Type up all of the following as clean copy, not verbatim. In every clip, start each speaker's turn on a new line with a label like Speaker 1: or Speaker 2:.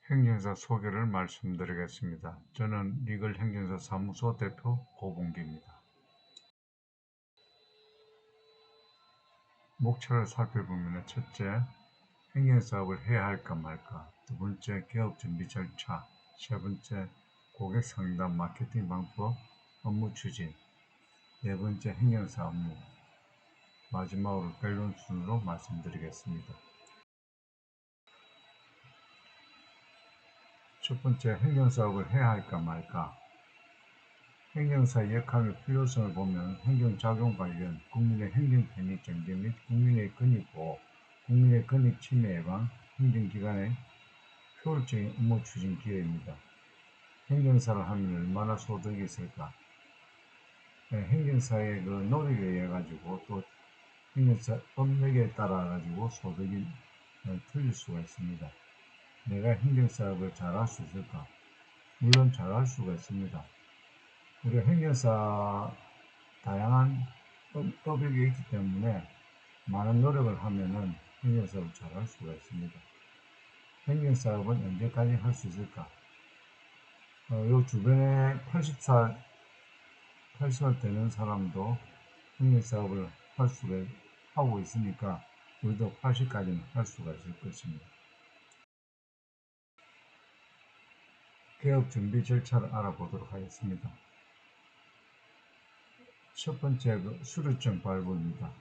Speaker 1: 행정사 소개를 말씀드리겠습니다. 저는 리글 행정사 사무소 대표 고봉기입니다. 목차를 살펴보면 첫째, 행정사업을 해야 할까 말까, 두 번째, 개업 준비 절차, 세 번째, 고객 상담 마케팅 방법, 업무 추진, 네 번째, 행정사 업무, 마지막으로 결론 순으로 말씀드리겠습니다. 첫 번째, 행정사업을 해야 할까 말까. 행정사의 역할과 필요성을 보면 행정작용 관련, 국민의 행정 편익 증대 및 국민의 권익 보호, 국민의 권익 침해 예방, 행정기관의 효율적인 업무 추진 기여입니다. 행정사를 하면 얼마나 소득이 있을까? 행정사의 그 노력에 의해 가지고 또 행정사 업력에 따라 가지고 소득이 틀릴 수가 있습니다. 내가 행정사업을 잘할 수 있을까? 물론 잘할 수가 있습니다. 우리 행정사 다양한 업력이 있기 때문에 많은 노력을 하면은 행정사업을 잘할 수가 있습니다. 행정사업은 언제까지 할 수 있을까? 요 주변에 80살 되는 사람도 행정사업을 하고 있으니까 우리도 80까지는 할 수가 있을 것입니다. 개업 준비 절차를 알아보도록 하겠습니다. 첫 번째, 수료증 발부입니다.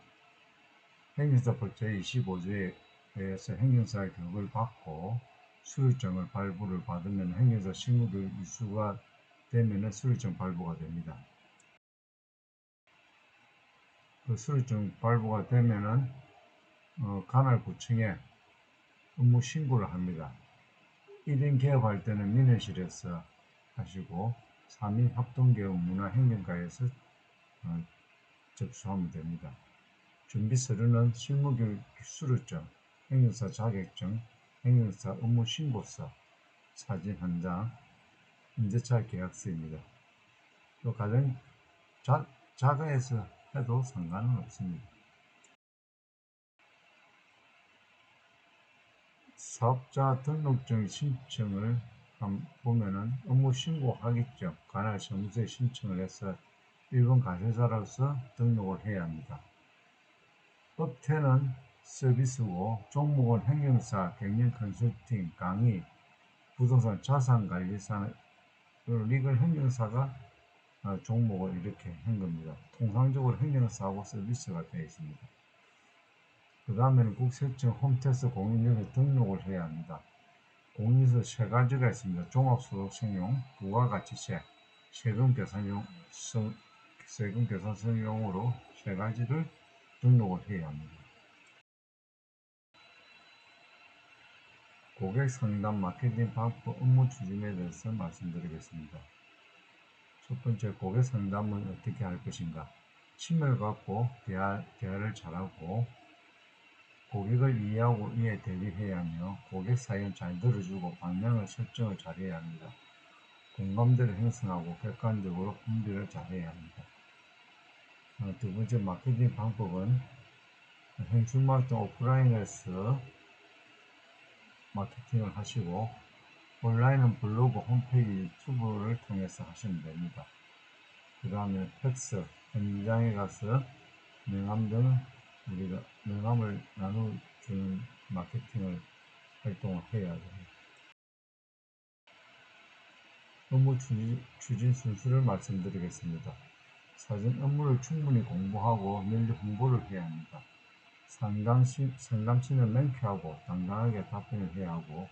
Speaker 1: 행정사법 제25조에 의해서 행정사 교육을 받고 수료증을 발부를 받으면 행정사 실무교육 이수가 되면 수료증 발부가 됩니다. 그 수료증 발부가 되면은 관할구청에 업무 신고를 합니다. 1인 개업할 때는 민원실에서 하시고 3인 합동개업 문화행정과에서 접수하면 됩니다. 준비 서류는 실무교육 수료증, 행정사 자격증, 행정사 업무 신고서, 사진 한 장, 임대차 계약서입니다. 또 가장 자가에서 해도 상관은 없습니다. 사업자 등록증 신청을 보면은 업무 신고 하기점 관할 사무소에 신청을 해서 일본 가세사로서 등록을 해야 합니다. 업태는 서비스고 종목은 행정사, 경영 컨설팅, 강의, 부동산 자산관리사, 리글 행정사가 종목을 이렇게 한 겁니다. 통상적으로 행정사하고 서비스가 되어 있습니다. 그 다음에는 국세청 홈택스 공인중에 등록을 해야 합니다. 공인서 세 가지가 있습니다. 종합소득세용, 부가가치세, 세금계산서용으로 세 가지를 등록을 해야 합니다. 고객 상담 마케팅 방법 업무 추진에 대해서 말씀드리겠습니다. 첫 번째, 고객 상담은 어떻게 할 것인가? 친밀 갖고 대화를 잘하고 고객을 이해하고 이해 대비해야 하며 고객 사연 잘 들어주고 방향을 설정을 잘해야 합니다. 공감대를 형성하고 객관적으로 분별을 잘해야 합니다. 두 번째, 마케팅 방법은 현출마케팅 오프라인에서 마케팅을 하시고 온라인은 블로그, 홈페이지, 유튜브를 통해서 하시면 됩니다. 그 다음에 팩스, 현장에 가서 명함 등 우리가 명함을 나눠주는 마케팅을 활동을 해야 됩니다. 업무 추진 순서를 말씀드리겠습니다. 사전 업무를 충분히 공부하고 널리 홍보를 해야 합니다. 상담시는 맹쾌하고 당당하게 답변을 해야 하고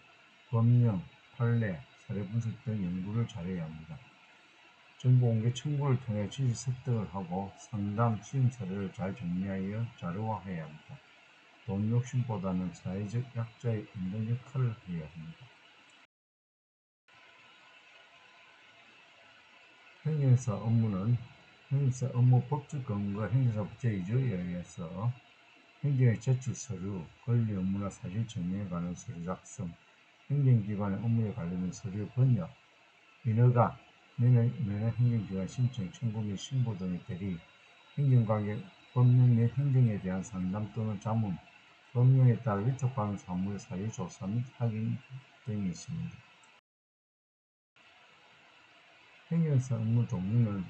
Speaker 1: 법령, 판례, 사례 분석 등 연구를 잘해야 합니다. 정보 공개 청구를 통해 지시 습득을 하고 상담 수임 사례를 잘 정리하여 자료화해야 합니다. 돈 욕심보다는 사회적 약자의 인정 역할을 해야 합니다. 행정사 업무는 행정사 업무 법적 근거가 행정사법 제2조에 의해서 행정의 제출 서류, 권리 업무나 사실 증명에 관한 서류 작성, 행정기관의 업무에 관련된 서류 번역, 민허가, 면허행정기관 신청, 청구 및 신고 등의 대리, 행정관계 법령 및 행정에 대한 상담 또는 자문, 법령에 따라 위탁받은 사무의 사유 조사 및 확인 등이 있습니다. 행정사 업무 종류는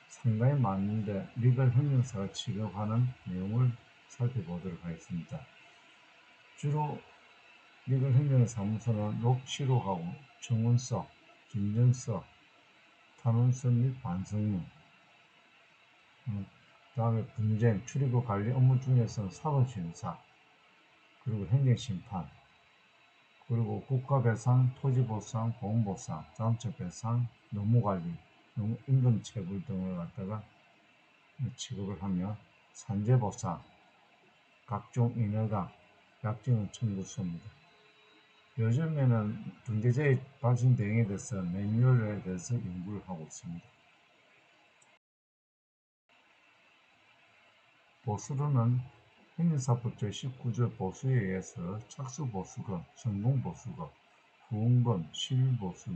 Speaker 1: 상당히 많은데 리걸 행정사가 취급하는 내용을 살펴보도록 하겠습니다. 주로 리걸 행정사무소는 녹취록하고 청원서, 진정서, 탄원서 및 반성문, 다음에 분쟁, 출입국 관리 업무 중에서는 사법심사, 그리고 행정심판, 그리고 국가배상, 토지보상, 보험보상, 자동차배상, 노무관리, 임금체불 등을 갖다가 취급을 하며 산재보상, 각종 인허가, 약정은 청구서입니다. 요즘에는 경제재해 발생 대응에 대해서 매뉴얼에 대해서 연구를 하고 있습니다. 보수로는 행정사법 제19조 보수에 의해서 착수보수금, 성공보수금, 후원금, 시민보수,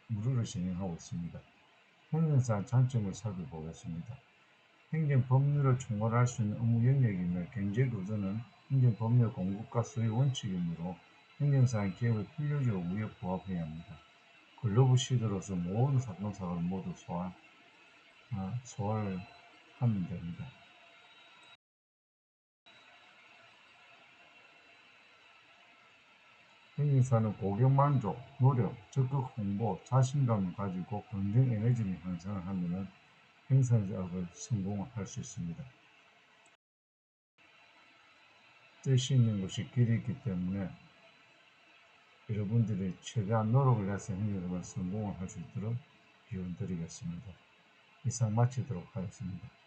Speaker 1: 무료로 진행하고 있습니다. 행정사 장점을 살펴보겠습니다. 행정법률을 총괄할 수 있는 업무 영역이며 경제구조는 행정법률 공급과 소유 원칙이므로 행정사의 기업의 필요적 우위에 부합해야 합니다. 글로벌 시대로서 모든 사건 사고를 모두 소화를 하면 됩니다. 행정사는 고객 만족, 노력, 적극 홍보, 자신감을 가지고 긍정 에너지를 향상을 하면 행정사업을 성공할 수 있습니다. 뜻이 있는 것이 길이 있기 때문에 여러분들이 최대한 노력을 해서 행정사업을 성공을 할 수 있도록 기원 드리겠습니다. 이상 마치도록 하겠습니다.